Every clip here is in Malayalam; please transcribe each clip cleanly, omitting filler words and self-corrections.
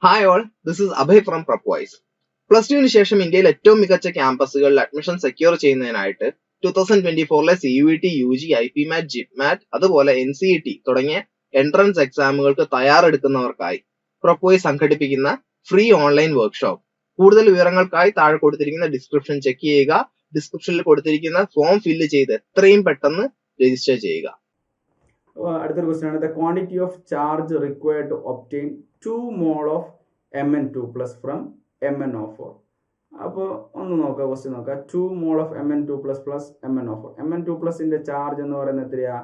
Hi all, this is Abhay from Prepwise. Plus ടുവിന് ശേഷം ഇന്ത്യയിൽ ഏറ്റവും മികച്ച ക്യാമ്പസുകളിൽ അഡ്മിഷൻ സെക്യൂർ ചെയ്യുന്നതിനായിട്ട് 2024 CUET, UG, IPMAT, JIPMAT അതുപോലെ NCET തുടങ്ങിയ എൻട്രൻസ് എക്സാമുകൾക്ക് തയ്യാറെടുക്കുന്നവർക്കായി പ്രപ്വൈസ് സംഘടിപ്പിക്കുന്ന ഫ്രീ ഓൺലൈൻ വർക്ക്ഷോപ്പ്. കൂടുതൽ വിവരങ്ങൾക്കായി താഴെ കൊടുത്തിരിക്കുന്ന ഡിസ്ക്രിപ്ഷൻ ചെക്ക് ചെയ്യുക. ഡിസ്ക്രിപ്ഷനിൽ കൊടുത്തിരിക്കുന്ന ഫോം ഫില്ല് ചെയ്ത് എത്രയും പെട്ടെന്ന് രജിസ്റ്റർ ചെയ്യുക. അടുത്തൊരു ക്വസ്റ്റ്യൻ ആണ്, the quantity of charge required to obtain 2 mol of Mn2+ from MnO4. അപ്പോൾ ഒന്ന് നോക്കുക, ക്വസ്റ്റ്യൻ നോക്കുക. 2 mol of Mn2+ plus MnO4. Mn2+ന്റെ ചാർജ് എന്ന് പറയുന്നത് എത്രയാ?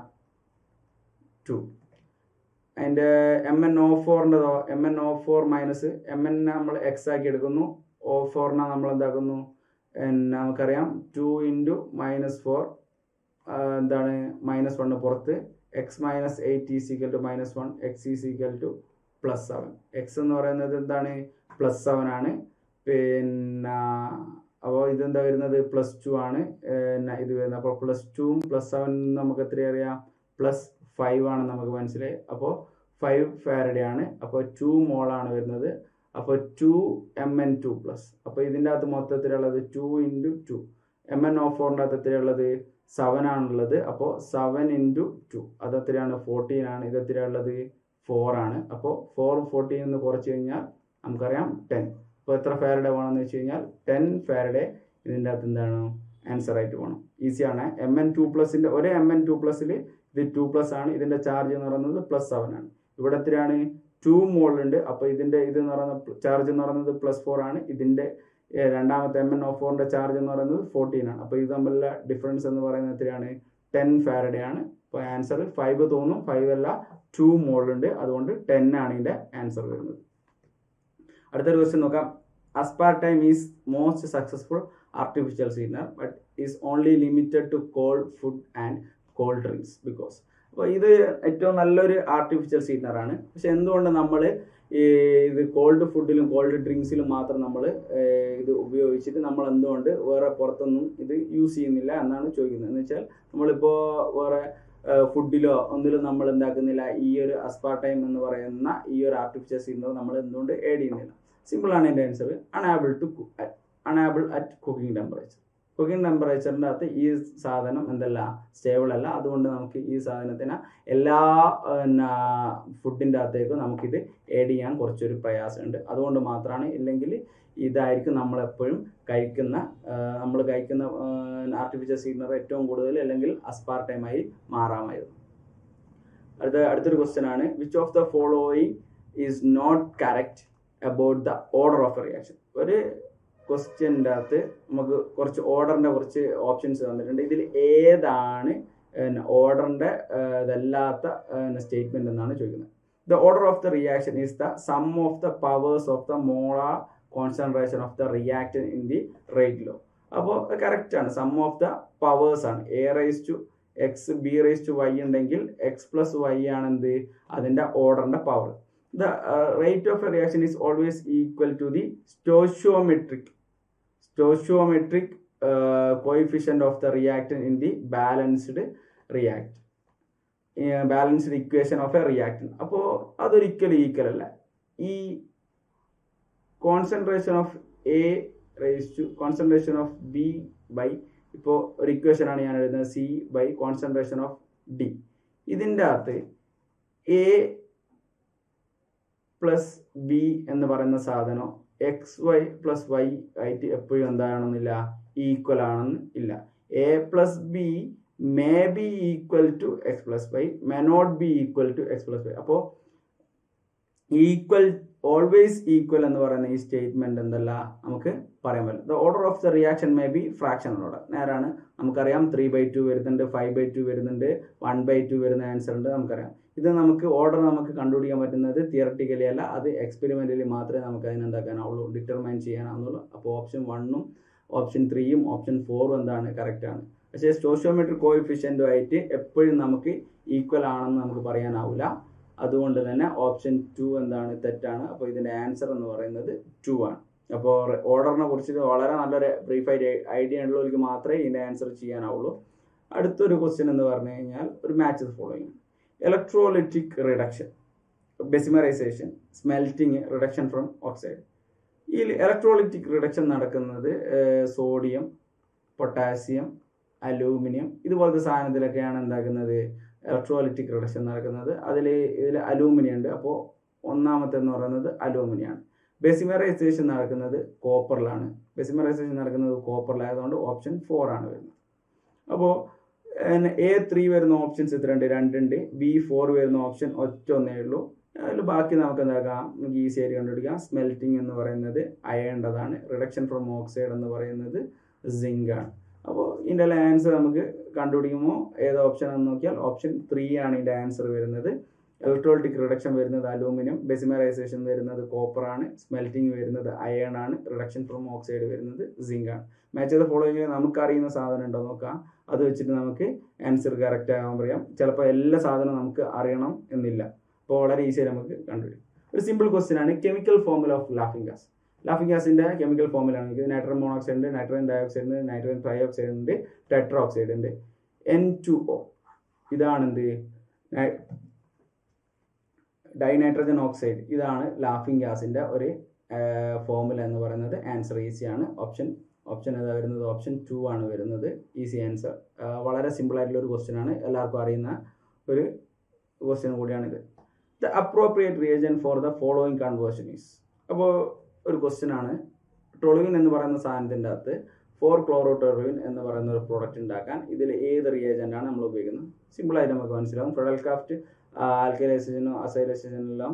2. അതിൻ്റെ MnO4ൻ്റെതോ MnO4 മൈനസ് Mn നമ്മൾ എക്സ് ആക്കി എടുക്കുന്നു, O4 നമ്മൾ എന്താക്കുന്നു, നമുക്കറിയാം 2 × -4 എന്താണ് -1 പുറത്ത്, x - 8 = -1, x = +7. x എന്ന് പറയുന്നത് എന്താണ്? +7 ആണ്. പിന്നെ അപ്പോൾ ഇതെന്താ വരുന്നത്? +2 ആണ് ഇത് വരുന്നത്. അപ്പോൾ +2 +7 നമുക്ക് എത്ര അറിയാം? +5 ആണ് നമുക്ക് മനസ്സിലായി. അപ്പോൾ 5 ഫാരഡേ ആണ്. അപ്പോൾ 2 mol ആണ് വരുന്നത്. അപ്പോൾ 2 Mn2+. അപ്പോൾ ഇതിൻ്റെ അകത്ത് മൊത്തത്തിലുള്ളത് 2 × 2. MnO4ൻ്റെ അകത്ത് എത്രയുള്ളത്? 7 ആണുള്ളത്. അപ്പോൾ 7 × 2 അത് എത്രയാണ്? 14 ആണ്. ഇത് എത്രയുള്ളത്? 4 ആണ്. അപ്പോൾ 4 14 എന്ന് കുറച്ച് കഴിഞ്ഞാൽ നമുക്കറിയാം 10. അപ്പോൾ എത്ര ഫാരഡേ വേണമെന്ന് വെച്ച് കഴിഞ്ഞാൽ 10 ഫാരഡേ ഇതിൻ്റെ അകത്ത് എന്താണ് ആൻസർ ആയിട്ട് വേണം. ഈസിയാണ്. Mn2+ൻ്റെ ഒരു Mn2+ൽ ഇത് 2+ ആണ്. ഇതിൻ്റെ ചാർജ് എന്ന് പറയുന്നത് +7 ആണ്. ഇവിടെ എത്രയാണ്? 2 mol ഉണ്ട്. അപ്പോൾ ഇതിൻ്റെ ഇത് എന്ന് പറയുന്നത് ചാർജ് എന്ന് പറയുന്നത് +4 ആണ്. ഇതിൻ്റെ രണ്ടാമത്തെ MnO4ൻ്റെ ചാർജ് എന്ന് പറയുന്നത് 14 ആണ്. അപ്പോൾ ഇത് തമ്മിലുള്ള ഡിഫറൻസ് എന്ന് പറയുന്നത് എത്രയാണ്? 10 ഫാരഡേ ആണ്. അപ്പോൾ ആൻസർ 5 തോന്നും, 5 അല്ല, 2 mol ഉണ്ട്. അതുകൊണ്ട് 10 ആണ് ഇതിൻ്റെ ആൻസർ വരുന്നത്. അടുത്തൊരു ക്വസ്റ്റ്യൻ നോക്കാം. Aspartame is most successful artificial sweetener but is only limited to cold food and cold drinks because. അപ്പോൾ ഇത് ഏറ്റവും നല്ലൊരു ആർട്ടിഫിഷ്യൽ സ്വീറ്റ്നർ ആണ്. പക്ഷെ എന്തുകൊണ്ട് നമ്മൾ ഇത് കോൾഡ് ഫുഡിലും കോൾഡ് ഡ്രിങ്ക്സിലും മാത്രം നമ്മൾ ഇത് ഉപയോഗിച്ചിട്ട് നമ്മൾ എന്തുകൊണ്ട് വേറെ പുറത്തൊന്നും ഇത് യൂസ് ചെയ്യുന്നില്ല എന്നാണ് ചോദിക്കുന്നത്. എന്ന് വെച്ചാൽ നമ്മളിപ്പോൾ വേറെ ഫുഡിലോ ഒന്നിലും നമ്മൾ എന്താക്കുന്നില്ല, ഈ ഒരു അസ്പാർട്ടൈം എന്ന് പറയുന്ന ഈ ഒരു ആർട്ടിഫിഷ്യൽ സ്വീറ്റ്നർ നമ്മൾ എന്തുകൊണ്ട് ആഡ് ചെയ്യുന്നില്ല? സിമ്പിളാണ് എൻ്റെ answer. Unable at cooking temperature. Cooking ടെമ്പറേച്ചറിൻ്റെ അകത്ത് ഈ സാധനം എന്തല്ല, സ്റ്റേബിൾ അല്ല. അതുകൊണ്ട് നമുക്ക് ഈ സാധനത്തിന് എല്ലാ ഫുഡിൻ്റെ അകത്തേക്കും നമുക്കിത് ആഡ് ചെയ്യാൻ കുറച്ചൊരു പ്രയാസമുണ്ട്. അതുകൊണ്ട് മാത്രമാണ്. ഇല്ലെങ്കിൽ ഇതായിരിക്കും നമ്മളെപ്പോഴും നമ്മൾ കഴിക്കുന്ന ആർട്ടിഫിഷ്യൽ സ്വീറ്റ്നർ ഏറ്റവും കൂടുതൽ, അല്ലെങ്കിൽ അസ്പാർട്ടൈമായി മാറാമായിരുന്നു. അടുത്തൊരു ക്വസ്റ്റ്യൻ ആണ്, which of the following is not correct about the order of a reaction. ഒരു ക്വസ്റ്റ്യൻ്റെ അകത്ത് നമുക്ക് കുറച്ച് ഓർഡറിൻ്റെ കുറച്ച് ഓപ്ഷൻസ് തന്നിട്ടുണ്ട്. ഇതിൽ ഏതാണ് ഓർഡറിൻ്റെ ഇതല്ലാത്ത സ്റ്റേറ്റ്മെന്റ് എന്നാണ് ചോദിക്കുന്നത്. The order of the reaction is the sum of the powers of the molar concentration of the reactant in the rate law. അപ്പോൾ കറക്റ്റ് ആണ്. സം ഓഫ് ദ പവേഴ്സ് ആണ്. A⁻x B⁻y ഉണ്ടെങ്കിൽ x+y ആണ് എന്ത്, അതിൻ്റെ ഓർഡറിൻ്റെ power. The rate of a reaction is always equal to the stoichiometric coefficient of the reactant in the balanced equation of a reactant. അപ്പോൾ അതൊരിക്കലും ഈക്വൽ അല്ല. ഈ concentration of concentration of B/, ഇപ്പോൾ ഒരു ഇക്വേഷൻ ആണ് ഞാൻ എഴുതുന്നത്, C/ കോൺസെൻട്രേഷൻ ഓഫ് D. ഇതിൻ്റെ അകത്ത് A + B എന്ന് പറയുന്ന സാധനം XY + Y ആയിട്ട് എപ്പോഴും എന്താണെന്നില്ല, ഈക്വൽ ആണെന്ന് ഇല്ല. A + B may be equal to x+y, may not be equal to x+y. അപ്പോൾ ഓൾവേസ് ഈക്വൽ എന്ന് പറയുന്ന ഈ സ്റ്റേറ്റ്മെന്റ് എന്തല്ല നമുക്ക് പറയാൻ പറ്റില്ല. The order of the reaction may be fractional order. നേരാണ്. നമുക്കറിയാം 3/2 വരുന്നുണ്ട്, 5/2 വരുന്നുണ്ട്, 1/2 വരുന്ന ആൻസർ ഉണ്ട്, നമുക്കറിയാം. ഇത് നമുക്ക് ഓർഡർ നമുക്ക് കണ്ടുപിടിക്കാൻ പറ്റുന്നത് തിയററ്റിക്കലി അല്ല, അത് എക്സ്പെരിമെന്റലി മാത്രമേ നമുക്ക് അതിനെന്താക്കാനാവുള്ളൂ, ഡിറ്റർമൈൻ ചെയ്യാനാവുന്നുള്ളൂ. അപ്പോൾ ഓപ്ഷൻ 1ഉം ഓപ്ഷൻ 3ഉം ഓപ്ഷൻ 4ഉം എന്താണ്, കറക്റ്റ് ആണ്. പക്ഷേ സ്റ്റോഷിയോമെട്രിക് കോഎഫിഷ്യന്റുമായിട്ട് എപ്പോഴും നമുക്ക് ഈക്വൽ ആണെന്ന് നമുക്ക് പറയാനാവില്ല. അതുകൊണ്ട് തന്നെ ഓപ്ഷൻ 2 എന്താണ്, തെറ്റാണ്. അപ്പോൾ ഇതിൻ്റെ ആൻസർ എന്ന് പറയുന്നത് 2 ആണ്. അപ്പോൾ ഓർഡറിനെ കുറിച്ച് വളരെ നല്ലൊരു ബ്രീഫായിട്ട് ഐഡിയ ഉള്ളവർക്ക് മാത്രമേ ഇതിൻ്റെ ആൻസർ ചെയ്യാനാവുള്ളൂ. അടുത്തൊരു ക്വസ്റ്റ്യൻ എന്ന് പറഞ്ഞു കഴിഞ്ഞാൽ ഒരു match the following. Electrolytic reduction, bessemerisation, smelting, reduction from oxide. ഈ ഇലക്ട്രോളിറ്റിക് റിഡക്ഷൻ നടക്കുന്നത് സോഡിയം, പൊട്ടാസ്യം, അലൂമിനിയം ഇതുപോലത്തെ സാധനത്തിലൊക്കെയാണ് എന്താക്കുന്നത് ഇലക്ട്രോലിറ്റിക് റിഡക്ഷൻ നടക്കുന്നത്. ഇതിൽ അലൂമിനിയം ഉണ്ട്. അപ്പോൾ ഒന്നാമത്തെ എന്ന് പറയുന്നത് അലൂമിനിയാണ്. ബെസിമറൈസേഷൻ നടക്കുന്നത് കോപ്പറിലാണ്. ബെസിമറൈസേഷൻ നടക്കുന്നത് കോപ്പറിലായതുകൊണ്ട് ഓപ്ഷൻ 4 ആണ് വരുന്നത്. അപ്പോൾ A3 വരുന്ന ഓപ്ഷൻസ് എത്രയുണ്ട്? 2 ഉണ്ട്. B4 വരുന്ന ഓപ്ഷൻ ഒറ്റൊന്നേ ഉള്ളൂ. അതിൽ ബാക്കി നമുക്ക് എന്താക്കാം, നമുക്ക് ഈസി ആയിട്ട് കണ്ടുപിടിക്കാം. സ്മെൽറ്റിംഗ് എന്ന് പറയുന്നത് അയേണ്ടതാണ്. റിഡക്ഷൻ ഫ്രം ഓക്സൈഡ് എന്ന് പറയുന്നത് സിങ്ക് ആണ്. അപ്പോൾ ഇതിൻ്റെ ആൻസർ നമുക്ക് കണ്ടുപിടിക്കുമ്പോൾ ഏത് ഓപ്ഷൻ ആണെന്ന് നോക്കിയാൽ ഓപ്ഷൻ 3 ആണ് ഇതിൻ്റെ ആൻസർ വരുന്നത്. ഇലക്ട്രോളിറ്റിക് റിഡക്ഷൻ വരുന്നത് അലൂമിനിയം, ബെസിമറൈസേഷൻ വരുന്നത് കോപ്പർ ആണ്, സ്മെൽറ്റിംഗ് വരുന്നത് അയൺ ആണ്, റിഡക്ഷൻ ഫ്രം ഓക്സൈഡ് വരുന്നത് സിങ്ക് ആണ്. മാച്ച് ചെയ്ത ഫോളോയിങ്ങിൽ നമുക്ക് അറിയുന്ന സാധനം ഉണ്ടോ നോക്കാം. അത് വെച്ചിട്ട് നമുക്ക് ആൻസർ കറക്റ്റ് ആകാൻ പറയാം. ചിലപ്പോൾ എല്ലാ സാധനവും നമുക്ക് അറിയണം എന്നില്ല. അപ്പോൾ വളരെ ഈസിയായി നമുക്ക് കണ്ടുപിടിക്കും. ഒരു സിമ്പിൾ ക്വസ്റ്റ്യൻ ആണ്. Chemical formula of laughing gas. Laughing ഗ്യാസിന്റെ കെമിക്കൽ ഫോർമുല ആണ്. ഇത് നൈട്രജൻ മോണോക്സൈഡ് ഉണ്ട്, നൈട്രജൻ ഡയോക്സൈഡ് ഉണ്ട്, നൈട്രജൻ ട്രൈഓക്സൈഡ് ഉണ്ട്, ടെട്രോക്സൈഡ് ഉണ്ട്. N2O ഇതാണ് എന്ത്? Dinitrogen oxide. ഇതാണ് ലാഫിംഗ് ഗ്യാസിന്റെ ഒരു ഫോർമുല എന്ന് പറയുന്നത്. ആൻസർ ഈസിയാണ്. ഓപ്ഷൻ ഏതാ വരുന്നത്? ഓപ്ഷൻ 2 ആണ് വരുന്നത്. Easy answer. വളരെ സിമ്പിൾ ആയിട്ടുള്ള ഒരു ക്വസ്റ്റ്യൻ ആണ്. എല്ലാവർക്കും അറിയുന്ന ഒരു ക്വസ്റ്റ്യൻ കൂടിയാണിത്. The appropriate reagent for the following conversion is. അപ്പോൾ ഒരു ക്വസ്റ്റ്യൻ ആണ്. ടൊളുവിൻ എന്ന് പറയുന്ന സാധനത്തിൻ്റെ അകത്ത് 4-chlorotoluene എന്ന് പറയുന്ന ഒരു പ്രോഡക്റ്റ് ഉണ്ടാക്കാൻ ഇതിൽ ഏത് റിയേജന്റ് ആണ് നമ്മൾ ഉപയോഗിക്കുന്നത്? സിമ്പിളായിട്ട് നമുക്ക് മനസ്സിലാവും. ഫ്രെഡൽക്രാഫ്റ്റ് ആൽക്കലൈസേഷനും അസൈലൈസേഷനെല്ലാം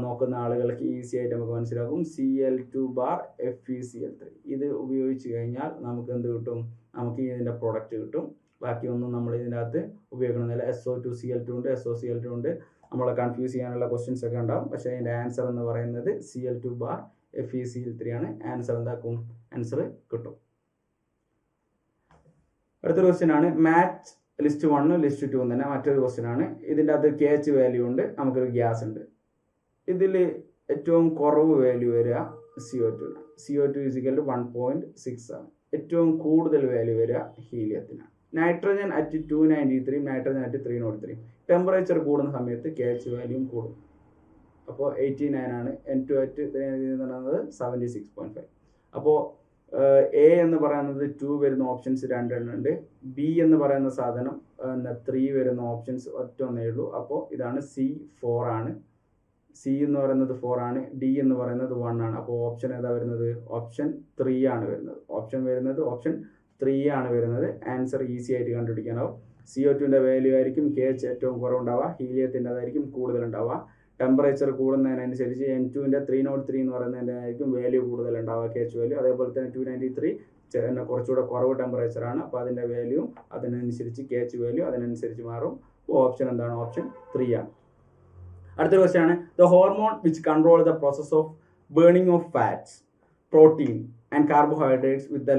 നോക്കുന്ന ആളുകൾക്ക് ഈസി ആയിട്ട് നമുക്ക് മനസ്സിലാക്കും. Cl2(FeCl3) ഇത് ഉപയോഗിച്ച് കഴിഞ്ഞാൽ നമുക്ക് എന്ത് കിട്ടും? നമുക്ക് ഇതിൻ്റെ പ്രോഡക്റ്റ് കിട്ടും. ബാക്കിയൊന്നും നമ്മൾ ഇതിൻ്റെ അകത്ത് ഉപയോഗിക്കണമെന്നില്ല. SO2Cl2 ഉണ്ട്, SOCl2 ഉണ്ട്. നമ്മളെ കൺഫ്യൂസ് ചെയ്യാനുള്ള ക്വസ്റ്റ്യൻസ് ഒക്കെ ഉണ്ടാവും. പക്ഷേ അതിൻ്റെ ആൻസർ എന്ന് പറയുന്നത് Cl2(FeCl3) ആണ്. ആൻസർ എന്താക്കും? ആൻസർ കിട്ടും. അടുത്തൊരു ക്വസ്റ്റ്യൻ ആണ്. മാച്ച് ലിസ്റ്റ് 1 ലിസ്റ്റ് 2 തന്നെ മറ്റൊരു ക്വസ്റ്റ്യൻ ആണ്. ഇതിൻ്റെ അകത്ത് KH വാല്യൂ ഉണ്ട്, നമുക്കൊരു ഗ്യാസ് ഉണ്ട്. ഇതിൽ ഏറ്റവും കുറവ് വാല്യൂ വരിക CO2 ആണ്. CO2 = 1.67. ഏറ്റവും കൂടുതൽ വാല്യൂ വരിക ഹീലിയത്തിനാണ്. Nitrogen at 293, nitrogen at 303. Temperature കൂടുന്ന സമയത്ത് KH വാല്യൂം കൂടും. അപ്പോൾ 89 ആണ്. N2 at 76.5. അപ്പോൾ A എന്ന് പറയുന്നത് 2 വരുന്ന ഓപ്ഷൻസ് 2 ഉണ്ട്. B എന്ന് പറയുന്ന സാധനം 3 വരുന്ന ഓപ്ഷൻസ് ഒറ്റൊന്നേ ഉള്ളൂ. അപ്പോൾ ഇതാണ് C4 ആണ്. C എന്ന് പറയുന്നത് 4 ആണ്. D എന്ന് പറയുന്നത് 1 ആണ്. അപ്പോൾ ഓപ്ഷൻ ഏതാ വരുന്നത്? ഓപ്ഷൻ 3 ആണ് വരുന്നത്. ഓപ്ഷൻ 3 ആണ് വരുന്നത്. ആൻസർ ഈസി ആയിട്ട് കണ്ടുപിടിക്കാനാവും. CO2ന്റെ വാല്യൂ ആയിരിക്കും KH ഏറ്റവും കുറവുണ്ടാവുക, ഹീലിയത്തിൻ്റെ അതായിരിക്കും കൂടുതൽ ഉണ്ടാവുക. ടെമ്പറേച്ചർ കൂടുന്നതിനനുസരിച്ച് N2ന്റെ 303 എന്ന് പറയുന്നതിൻ്റെ ആയിരിക്കും വാല്യൂ കൂടുതൽ ഉണ്ടാവുക, KH വാല്യൂ. അതേപോലെ തന്നെ 293 കുറച്ചുകൂടെ കുറവ് ടെമ്പറേച്ചർ ആണ്. അപ്പോൾ അതിൻ്റെ വാല്യൂ അതിനനുസരിച്ച് KH വാല്യൂ അതിനനുസരിച്ച് മാറും. ഓപ്ഷൻ എന്താണ്? ഓപ്ഷൻ 3 ആണ്. അടുത്ത ക്വസ്റ്റ്യൻ ആണ്. The hormone which control the process of burning of fats, protein and carbohydrates with the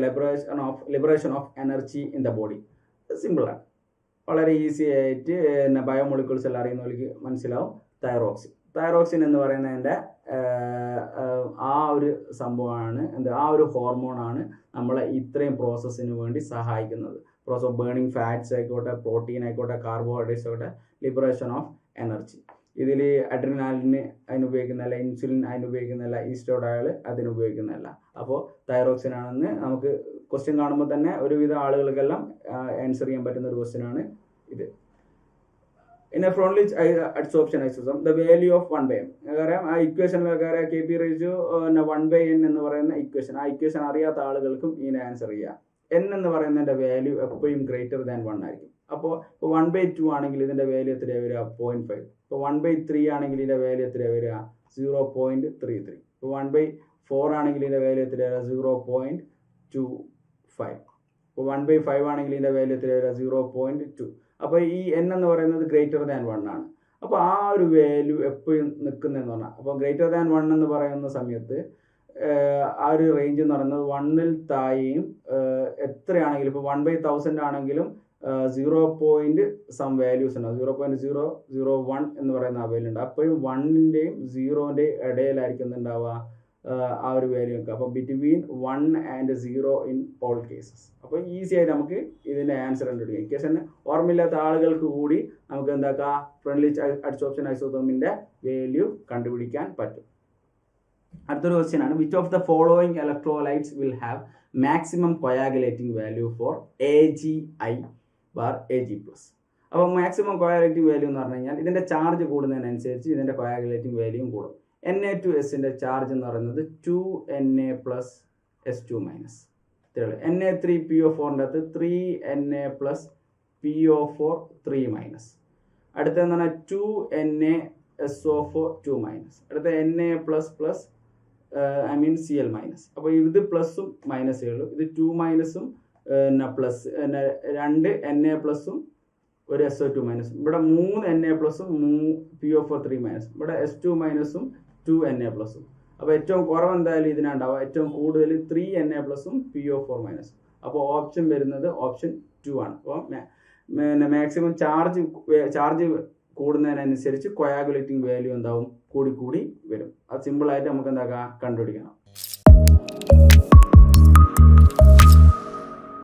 liberation of energy in the body. സിമ്പിളാണ്. വളരെ ഈസി ആയിട്ട് ബയോമോളിക്യൂൾസ് എല്ലാം അറിയുന്നവർക്ക് മനസ്സിലാവും. തൈറോക്സിൻ എന്ന് പറയുന്നതിൻ്റെ ആ ഒരു സംഭവമാണ് ആ ഒരു ഹോർമോണാണ് നമ്മളെ ഇത്രയും പ്രോസസ്സിന് വേണ്ടി സഹായിക്കുന്നത്. പ്രോസസ് ഓഫ് ബേണിംഗ് ഫാറ്റ്സ് ആയിക്കോട്ടെ, പ്രോട്ടീൻ ആയിക്കോട്ടെ, കാർബോഹൈഡ്രേറ്റ്സ് ആയിക്കോട്ടെ, ലിബറേഷൻ ഓഫ് എനർജി. ഇതിൽ അഡ്രിനാലിന് അതിന് ഉപയോഗിക്കുന്നില്ല, ഇൻസുലിൻ അതിന് ഉപയോഗിക്കുന്നില്ല, ഈസ്റ്റോഡയൽ അതിന് ഉപയോഗിക്കുന്നില്ല. അപ്പോൾ തൈറോക്സിൻ ആണെന്ന് നമുക്ക് ക്വസ്റ്റ്യൻ കാണുമ്പോൾ തന്നെ ഒരുവിധ ആളുകൾക്കെല്ലാം ആൻസർ ചെയ്യാൻ പറ്റുന്ന ഒരു ക്വസ്റ്റ്യൻ ആണ് ഇത്. In a Freundlich adsorption isosome, the value of 1/m. ആ ഇക്വേഷനിലൊക്കെ KP റേഷ്യോ 1/n എന്ന് പറയുന്ന ഇക്വേഷൻ, ആ ഇക്വേഷൻ അറിയാത്ത ആളുകൾക്കും ഇതിനെ ആൻസർ ചെയ്യാം. n എന്ന് പറയുന്നതിന്റെ വാല്യൂ എപ്പോഴും ഗ്രേറ്റർ ദാൻ 1 ആയിരിക്കും. അപ്പോൾ 1/2 ആണെങ്കിൽ ഇതിന്റെ വാല്യൂ എത്രയാണ് വരിക? 0.5. ഇപ്പോൾ 1/3 ആണെങ്കിൽ ഇതിന്റെ വാല്യൂ എത്രയാണ് വരിക? 0.33. ഇപ്പോൾ 1/4 ആണെങ്കിൽ ഇതിന്റെ വാല്യൂ എത്രയാണ്? 0.25. ഇപ്പോൾ 1/5 ആണെങ്കിൽ ഇതിന്റെ വാല്യൂ എത്രയാണ് വരിക? 0.2. അപ്പോൾ ഈ n എന്ന് പറയുന്നത് ഗ്രേറ്റർ ദാൻ 1 ആണ്. അപ്പോൾ ആ ഒരു വാല്യൂ എപ്പോഴും നിൽക്കുന്നതെന്ന് പറഞ്ഞാൽ, അപ്പോൾ ഗ്രേറ്റർ ദാൻ 1 എന്ന് പറയുന്ന സമയത്ത് ആ ഒരു റേഞ്ച് എന്ന് പറയുന്നത് 1ൽ താഴെയും എത്രയാണെങ്കിലും, ഇപ്പോൾ 1/1000 ആണെങ്കിലും 0. വാല്യൂസ് ഉണ്ടാവും. 0.001 എന്ന് പറയുന്ന ആ വാല്യൂ ഉണ്ട്. അപ്പോഴും 1ന്റെയും 0ന്റെയും ഇടയിലായിരിക്കും ഉണ്ടാവുക ആ ഒരു വാല്യൂ വെക്കുക. അപ്പോൾ between 1 and 0 in all cases. അപ്പോൾ ഈസി ആയിട്ട് നമുക്ക് ഇതിൻ്റെ ആൻസർ കണ്ടുപിടിക്കാം. ഇക്വേഷൻ ഓർമ്മയില്ലാത്ത ആളുകൾക്ക് കൂടി നമുക്ക് എന്താക്കാം, ഫ്രണ്ട്ലി അഡ്സോർപ്ഷൻ ഐസോതോമിൻ്റെ വാല്യൂ കണ്ടുപിടിക്കാൻ പറ്റും. അടുത്തൊരു ക്വസ്റ്റ്യൻ ആണ്, which of the following electrolytes will have maximum coagulating value for AgI/Ag+. അപ്പോൾ മാക്സിമം കൊയാഗുലേറ്റിംഗ് വാല്യൂ എന്ന് പറഞ്ഞു കഴിഞ്ഞാൽ ഇതിൻ്റെ ചാർജ് കൂടുന്നതിനനുസരിച്ച് ഇതിൻ്റെ കൊയാഗുലേറ്റിംഗ് വാല്യൂയും കൂടും. Na2S ചാർജ് എന്ന് പറയുന്നത് 2Na + S2-. ഇത്രയുള്ളൂ. Na3PO4ൻ്റെ അകത്ത് 3Na + PO4 3-. അടുത്ത എന്താണ് 2NaSO4 2-. അടുത്ത Na++ Cl-. അപ്പോൾ ഇത് പ്ലസും മൈനസേ ഉള്ളൂ. ഇത് 2- പ്ലസ് 2 Na+, ഒരു SO2-. ഇവിടെ 3 Na+, PO4 3-. ഇവിടെ S2- 2 Na+. അപ്പോൾ ഏറ്റവും കുറവ് എന്തായാലും ഇതിനുണ്ടാവുക, ഏറ്റവും കൂടുതൽ 3 Na+, PO4-. അപ്പോൾ ഓപ്ഷൻ വരുന്നത് ഓപ്ഷൻ 2 ആണ്. അപ്പോൾ മാക്സിമം ചാർജ് കൂടുന്നതിനനുസരിച്ച് കൊയാഗുലേറ്റിംഗ് വാല്യൂ എന്താവും, കൂടി വരും. അത് സിമ്പിളായിട്ട് നമുക്ക് എന്താക്കാം, കണ്ടുപിടിക്കണം.